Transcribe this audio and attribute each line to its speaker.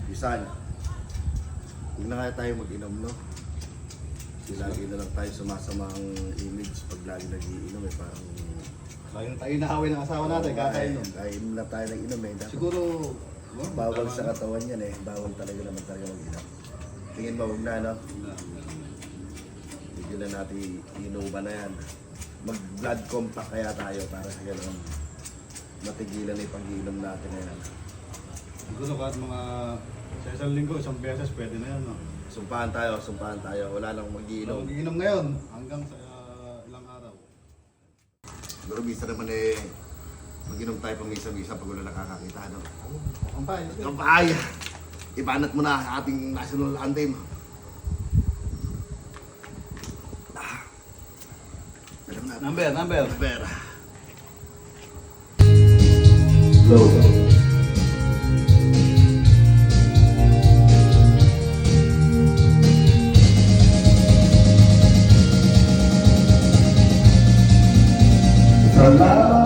Speaker 1: Bisan, huwag na nga tayo mag-inom, no? Kasi lagi na lang tayo sumasamang image pag lagi nag-iinom eh, parang...
Speaker 2: Kaya tayo naaway ng asawa natin, kakainom.
Speaker 1: Kainom na tayo ng inom eh. Dapat
Speaker 2: Siguro,
Speaker 1: bawal sa katawan yan eh. Bawal talaga naman talaga mag-inom. Tingin mo, huwag na, no? Hindi na natin inuman na yan. Mag-blood compact kaya tayo para sa gano'n matigilan na yung pag-iinom natin na yan.
Speaker 2: siguro kahit mga sa isang linggo, isang beses, pwede na yan. No?
Speaker 1: Sumpahan tayo. Wala lang mag-iinom.
Speaker 2: Mag-iinom ngayon, hanggang sa ilang araw.
Speaker 1: Pero minsan naman eh, mag-inom tayo pang misa-misa pag wala nakakakita, no?
Speaker 2: Kampay.
Speaker 1: Kampay! Ibanat mo na sa ating national anthem. Alam na.
Speaker 2: Number.
Speaker 1: Number.
Speaker 3: Low. Salamat.